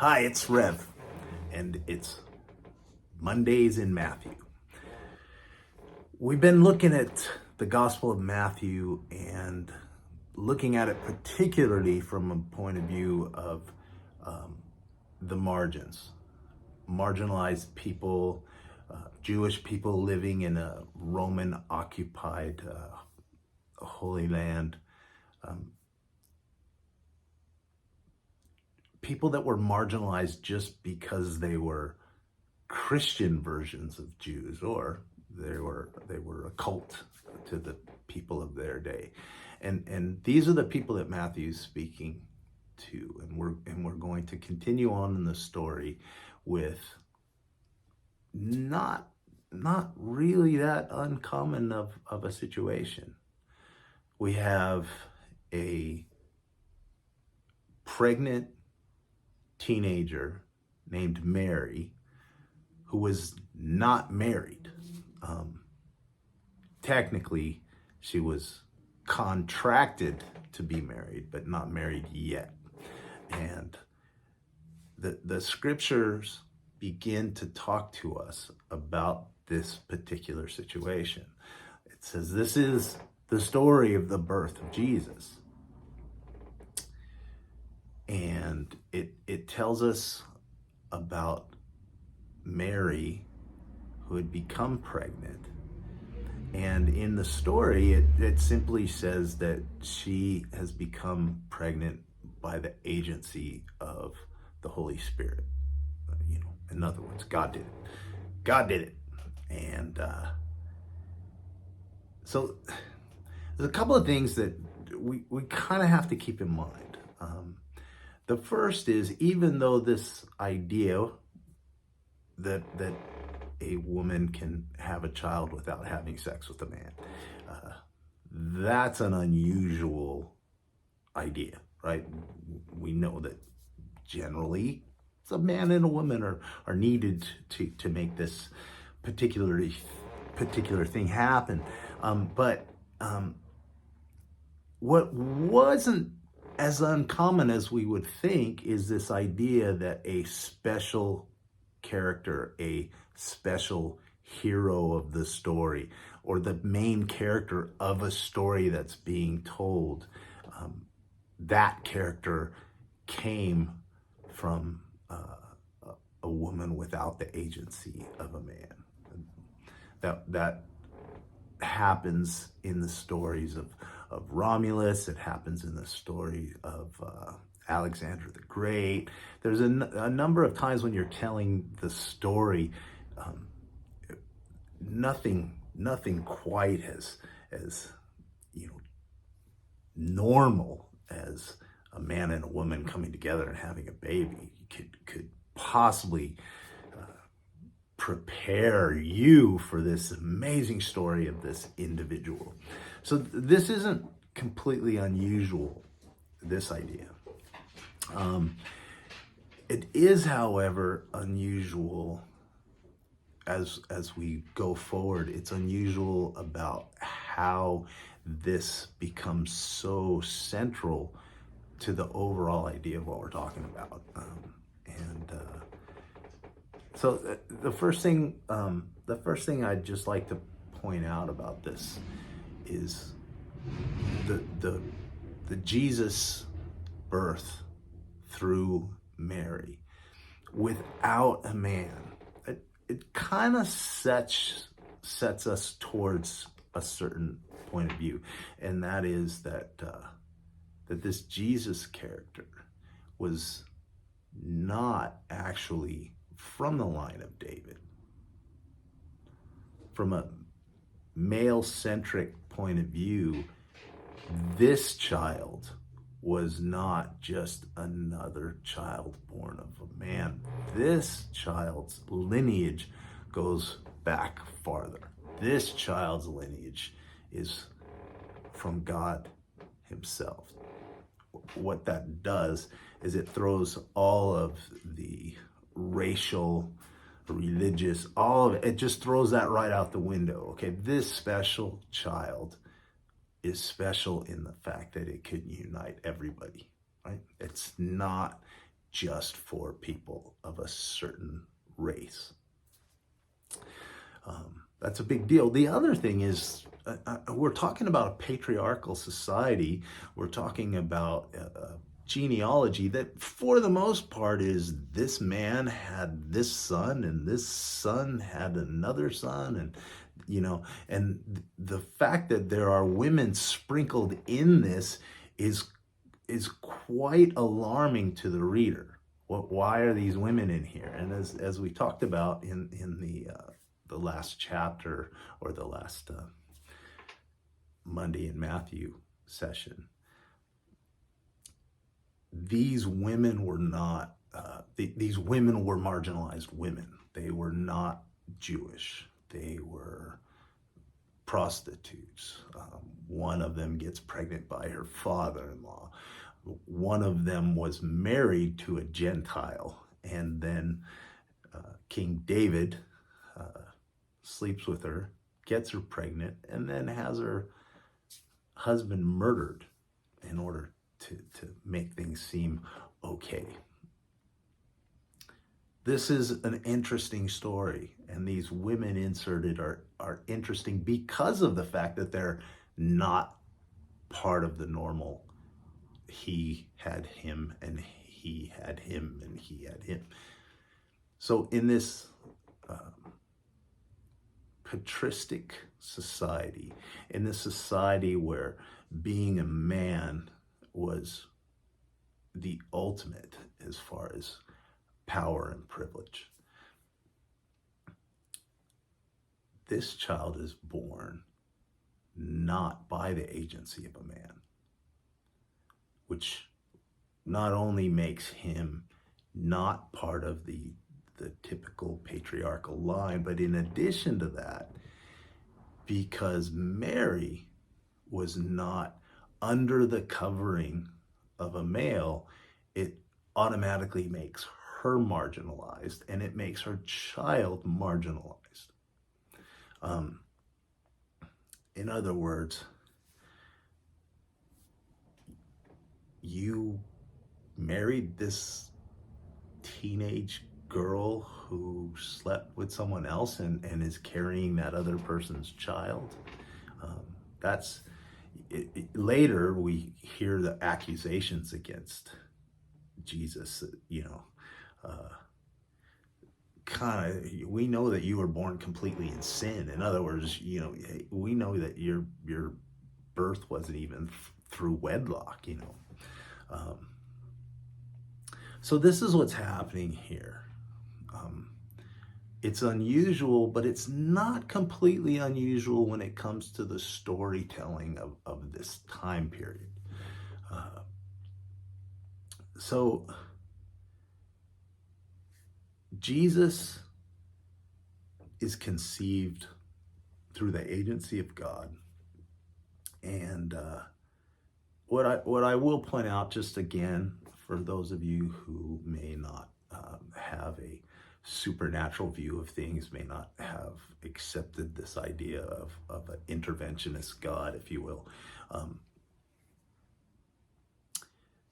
Hi, it's Rev, and it's Mondays in Matthew. We've been looking at the Gospel of Matthew and looking at it particularly from a point of view of the margins, marginalized people, Jewish people living in a Roman-occupied Holy Land, people that were marginalized just because they were Christian versions of Jews, or they were a cult to the people of their day, and these are the people that Matthew's speaking to, and we're going to continue on in the story with not really that uncommon of a situation. We have a pregnant teenager named Mary who was not married. Technically, she was contracted to be married, but not married yet. And the scriptures begin to talk to us about this particular situation. It says this is the story of the birth of Jesus. And it tells us about Mary, who had become pregnant. And in the story, it simply says that she has become pregnant by the agency of the Holy Spirit. In other words, God did it. God did it. And so there's a couple of things that we kind of have to keep in mind. The first is, even though this idea that a woman can have a child without having sex with a man, that's an unusual idea, right? We know that generally a man and a woman are needed to make this particular thing happen. But what wasn't as uncommon as we would think is this idea that a special character, a special hero of the story, or the main character of a story that's being told, that character came from a woman without the agency of a man. That happens in the stories of Romulus. It happens in the story of Alexander the Great. There's a number of times when you're telling the story, nothing quite as normal as a man and a woman coming together and having a baby could possibly prepare you for this amazing story of this individual. So this isn't completely unusual, this idea. It is, however, unusual as we go forward. It's unusual about how this becomes so central to the overall idea of what we're talking about. So the first thing I'd just like to point out about this is the Jesus birth through Mary without a man. It kind of sets us towards a certain point of view, and that is that this Jesus character was not actually from the line of David. From a male-centric point of view, this child was not just another child born of a man. This child's lineage goes back farther. This child's lineage is from God himself. What that does is it throws all of the racial, religious, all of it, it just throws that right out the window. Okay, this special child is special in the fact that it can unite everybody, right? It's not just for people of a certain race. That's a big deal. The other thing is, we're talking about a patriarchal society. We're talking about genealogy that, for the most part, is this man had this son, and this son had another son, and the fact that there are women sprinkled in this is quite alarming to the reader. Why are these women in here? And as we talked about in the last chapter, or the last Monday in Matthew session, these women were not, these women were marginalized women. They were not Jewish. They were prostitutes. One of them gets pregnant by her father-in-law. One of them was married to a Gentile, and then King David sleeps with her, gets her pregnant, and then has her husband murdered in order to make things seem okay. This is an interesting story, and these women inserted are interesting because of the fact that they're not part of the normal he had him, and he had him, and he had him. So in this patristic society, in this society where being a man was the ultimate as far as power and privilege, this child is born not by the agency of a man, which not only makes him not part of the typical patriarchal line, but in addition to that, because Mary was not under the covering of a male, it automatically makes her marginalized, and it makes her child marginalized. In other words, you married this teenage girl who slept with someone else and is carrying that other person's child. That's later we hear the accusations against Jesus. We know that you were born completely in sin. In other words, we know that your birth wasn't even through wedlock. So this is what's happening here. It's unusual, but it's not completely unusual when it comes to the storytelling of this time period. So Jesus is conceived through the agency of God. And what I will point out, just again, for those of you who may not have a supernatural view of things, may not have accepted this idea of an interventionist God, if you will,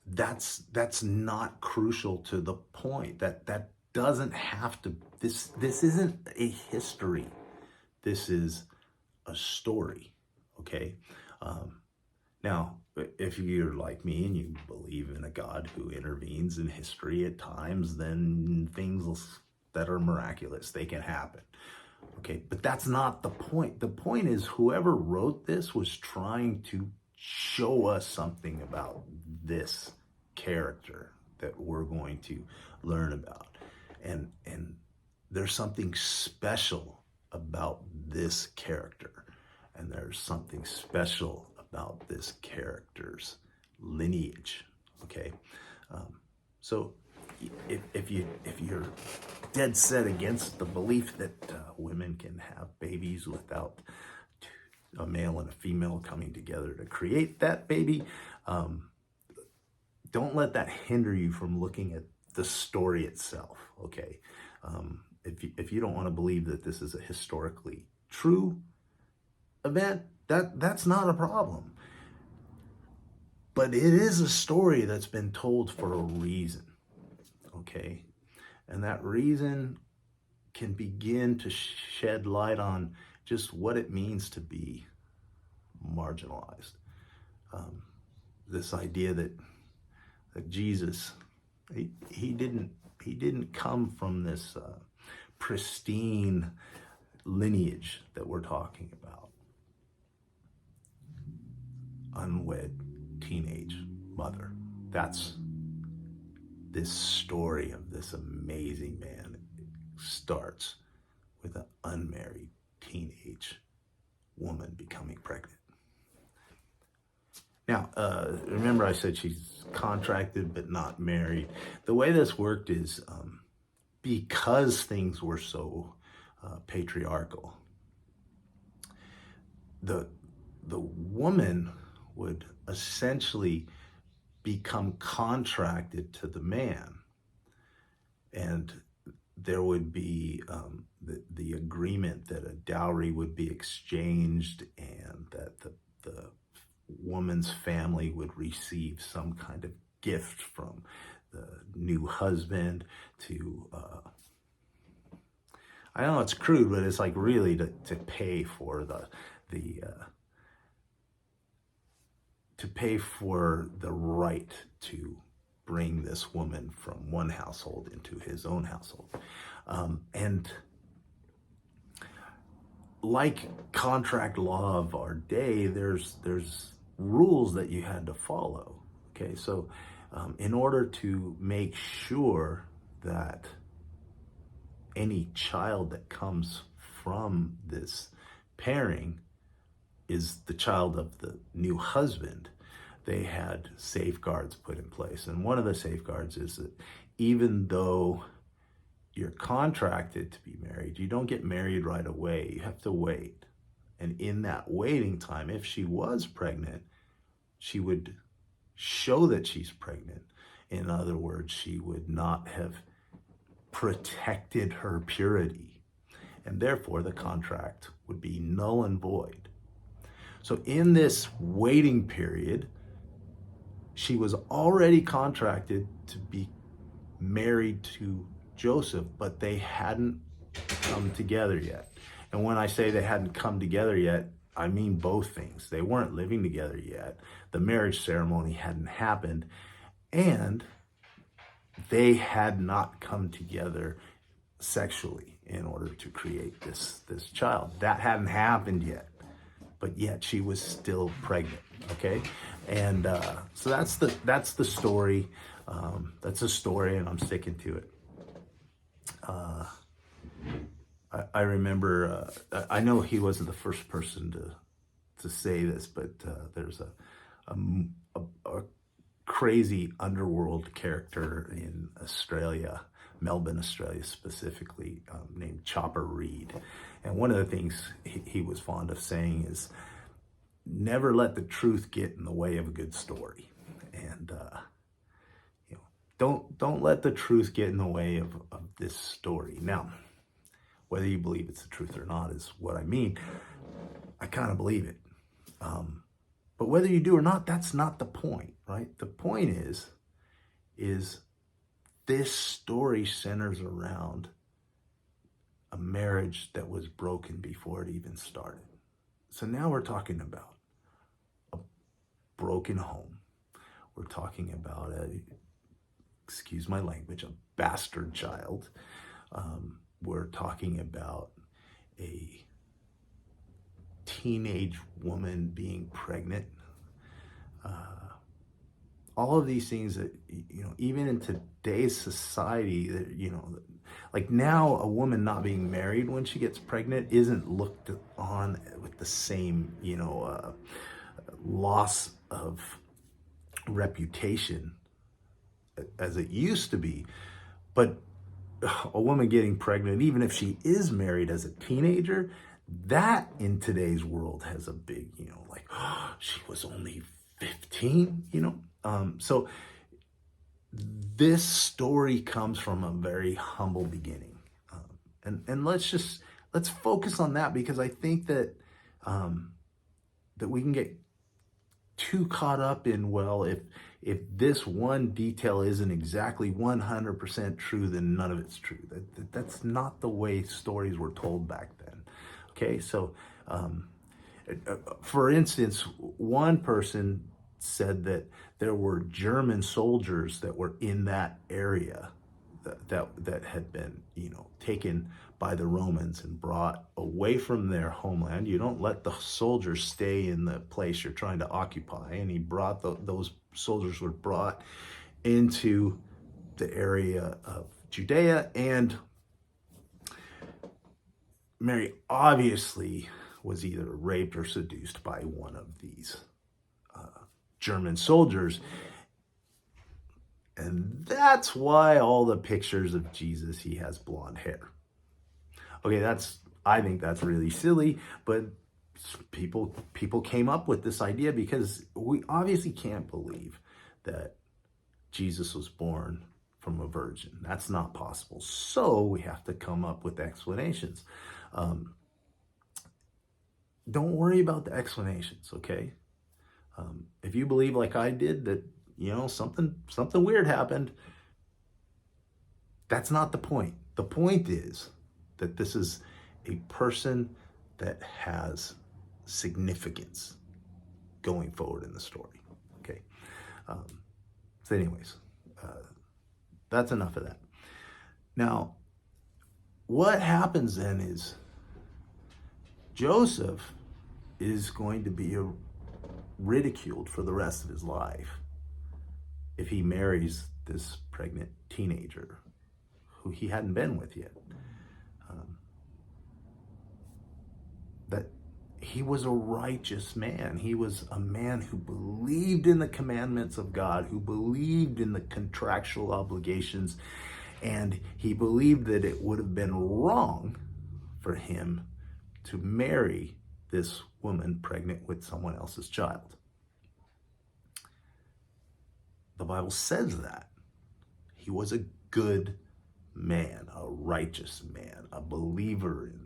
that's not crucial to the point. That doesn't have to. This isn't a history. This is a story. Okay. Now, if you're like me and you believe in a God who intervenes in history at times, then things that are miraculous, they can happen. Okay, but that's not the point. The point is, whoever wrote this was trying to show us something about this character that we're going to learn about. And there's something special about this character. And there's something special about this character's lineage. Okay, so if you're dead set against the belief that women can have babies without a male and a female coming together to create that baby, don't let that hinder you from looking at the story itself. Okay, if you don't want to believe that this is a historically true event, that's not a problem. But it is a story that's been told for a reason. okay? And that reason can begin to shed light on just what it means to be marginalized. This idea that Jesus, he didn't come from this pristine lineage that we're talking about. Unwed teenage mother. That's this story of this amazing man. It starts with an unmarried teenage woman becoming pregnant. Now, remember I said she's contracted but not married. The way this worked is because things were so patriarchal, the woman would essentially become contracted to the man, and there would be the agreement that a dowry would be exchanged, and that the woman's family would receive some kind of gift from the new husband to I know it's crude, but it's like really to pay for to pay for the right to bring this woman from one household into his own household. And like contract law of our day, there's rules that you had to follow. Okay, so in order to make sure that any child that comes from this pairing is the child of the new husband, they had safeguards put in place. And one of the safeguards is that even though you're contracted to be married, you don't get married right away. You have to wait. And in that waiting time, if she was pregnant, she would show that she's pregnant. In other words, she would not have protected her purity, and therefore the contract would be null and void. So in this waiting period, she was already contracted to be married to Joseph, but they hadn't come together yet. And when I say they hadn't come together yet, I mean both things. They weren't living together yet. The marriage ceremony hadn't happened, and they had not come together sexually in order to create this child. That hadn't happened yet, but yet she was still pregnant. Okay, and so that's the story. That's a story, and I'm sticking to it. I remember. I know he wasn't the first person to say this, but there's a crazy underworld character in Australia, Melbourne, Australia specifically, named Chopper Read. And one of the things he was fond of saying is, never let the truth get in the way of a good story. And don't let the truth get in the way of this story. Now, whether you believe it's the truth or not is what I mean. I kind of believe it. But whether you do or not, that's not the point, right? The point is this story centers around a marriage that was broken before it even started. So now we're talking about a broken home. We're talking about excuse my language, a bastard child. We're talking about a teenage woman being pregnant. All of these things that, even in today's society, like now a woman not being married when she gets pregnant isn't looked on with the same, loss of reputation as it used to be. But a woman getting pregnant, even if she is married as a teenager, that in today's world has a big, she was only 15, So this story comes from a very humble beginning. And let's focus on that, because I think that that we can get too caught up in, well, if this one detail isn't exactly 100% true, then none of it's true. That's not the way stories were told back then. Okay, so for instance, one person said that there were German soldiers that were in that area that had been, taken by the Romans and brought away from their homeland. You don't let the soldiers stay in the place you're trying to occupy. And he brought those soldiers were brought into the area of Judea, and Mary obviously was either raped or seduced by one of these German soldiers. And that's why all the pictures of Jesus, he has blonde hair. Okay, I think that's really silly, but people came up with this idea because we obviously can't believe that Jesus was born from a virgin. That's not possible. So we have to come up with explanations. Don't worry about the explanations, okay? If you believe like I did that, something weird happened, that's not the point. The point is that this is a person that has significance going forward in the story. Okay. So anyways, that's enough of that. Now, what happens then is Joseph is going to be ridiculed for the rest of his life if he marries this pregnant teenager who he hadn't been with yet. That he was a righteous man. He was a man who believed in the commandments of God, who believed in the contractual obligations, and he believed that it would have been wrong for him to marry this woman pregnant with someone else's child. The Bible says that. He was a good man, a righteous man, a believer in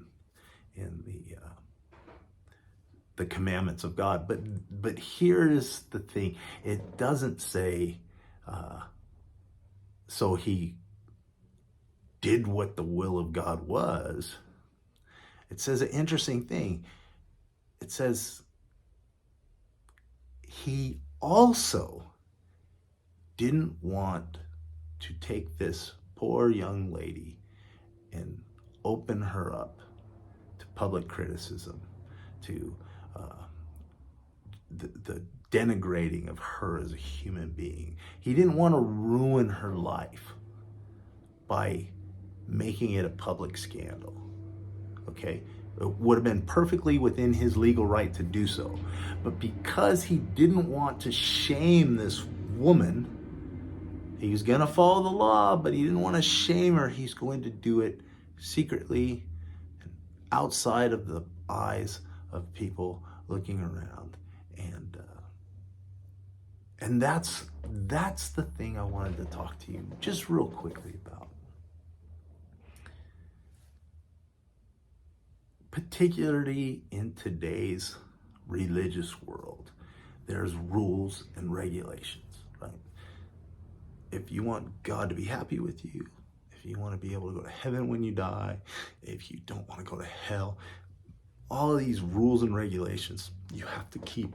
the commandments of God. But here's the thing. It doesn't say, so he did what the will of God was. It says an interesting thing. It says he also didn't want to take this poor young lady and open her up to public criticism, to the denigrating of her as a human being. He didn't want to ruin her life by making it a public scandal. Okay? It would have been perfectly within his legal right to do so. But because he didn't want to shame this woman, he was going to follow the law, but he didn't want to shame her. He's going to do it secretly and outside of the eyes of people looking around. And that's the thing I wanted to talk to you just real quickly about. Particularly in today's religious world, there's rules and regulations, right? If you want God to be happy with you, if you want to be able to go to heaven when you die, if you don't want to go to hell, all of these rules and regulations you have to keep.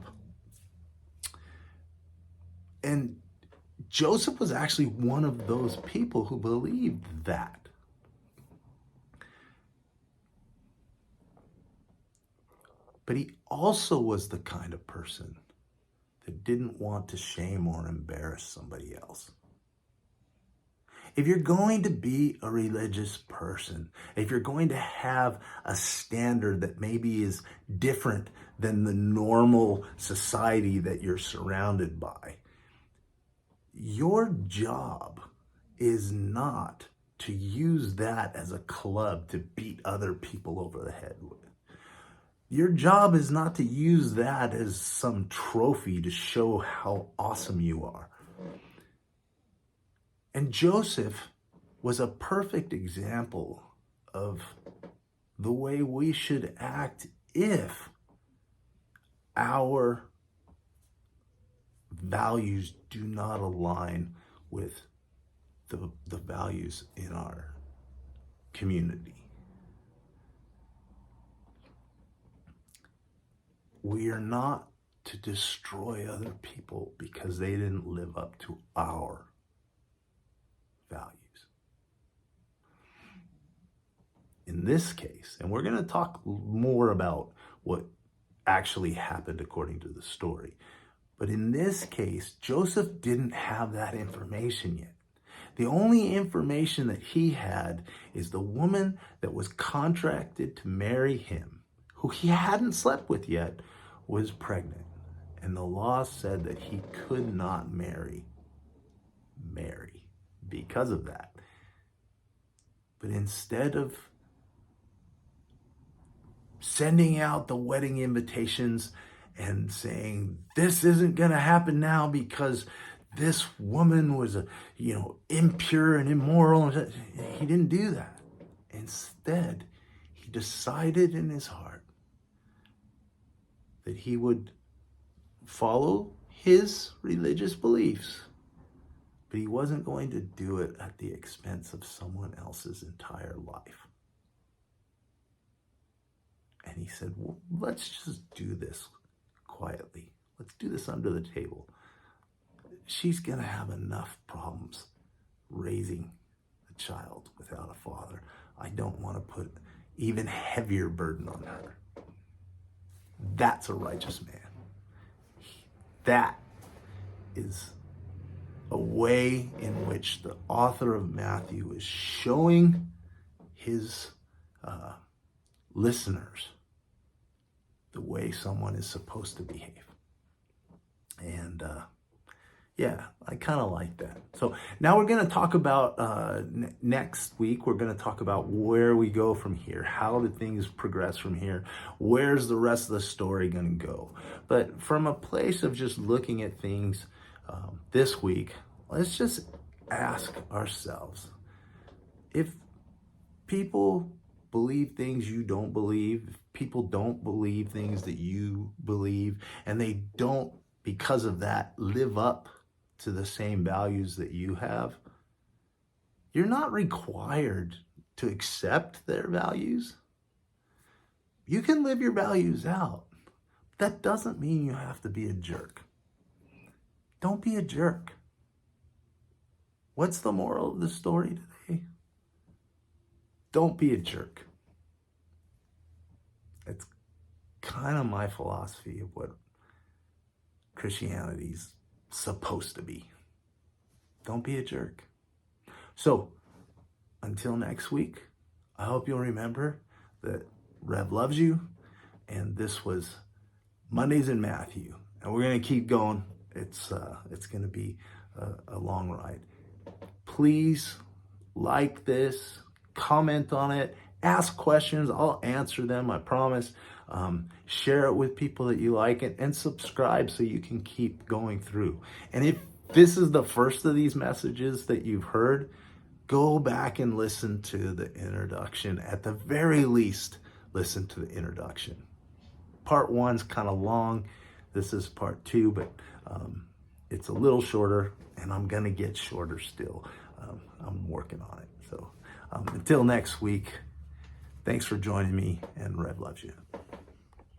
And Joseph was actually one of those people who believed that. But he also was the kind of person that didn't want to shame or embarrass somebody else. If you're going to be a religious person, if you're going to have a standard that maybe is different than the normal society that you're surrounded by, your job is not to use that as a club to beat other people over the head with. Your job is not to use that as some trophy to show how awesome you are. And Joseph was a perfect example of the way we should act if our values do not align with the values in our community. We are not to destroy other people because they didn't live up to our values. In this case, and we're going to talk more about what actually happened according to the story, but in this case, Joseph didn't have that information yet. The only information that he had is the woman that was contracted to marry him, who he hadn't slept with yet, was pregnant. And the law said that he could not marry Mary because of that. But instead of sending out the wedding invitations and saying, this isn't going to happen now because this woman was impure and immoral, he didn't do that. Instead, he decided in his heart that he would follow his religious beliefs, but he wasn't going to do it at the expense of someone else's entire life. And he said, well, let's just do this quietly. Let's do this under the table. She's going to have enough problems raising a child without a father. I don't want to put even heavier burden on her. That's a righteous man. That is a way in which the author of Matthew is showing his listeners the way someone is supposed to behave. And I kind of like that. So now we're going to talk about, next week, we're going to talk about where we go from here. How do things progress from here? Where's the rest of the story going to go? But from a place of just looking at things this week, let's just ask ourselves, if people believe things you don't believe, if people don't believe things that you believe, and they don't, because of that, live up to the same values that you have, you're not required to accept their values. You can live your values out. That doesn't mean you have to be a jerk. Don't be a jerk. What's the moral of the story today? Don't be a jerk. It's kind of my philosophy of what Christianity's supposed to be. Don't be a jerk. So, until next week, I hope you'll remember that Rev loves you, and this was Mondays in Matthew, and we're going to keep going. It's going to be a long ride. Please like this, comment on it, ask questions. I'll answer them, I promise. Share it with people that you like, and subscribe so you can keep going through. And if this is the first of these messages that you've heard, go back and listen to the introduction. At the very least, listen to the introduction. Part 1's kind of long. This is part 2, but it's a little shorter, and I'm going to get shorter still. I'm working on it. So until next week, thanks for joining me, and Rev loves you.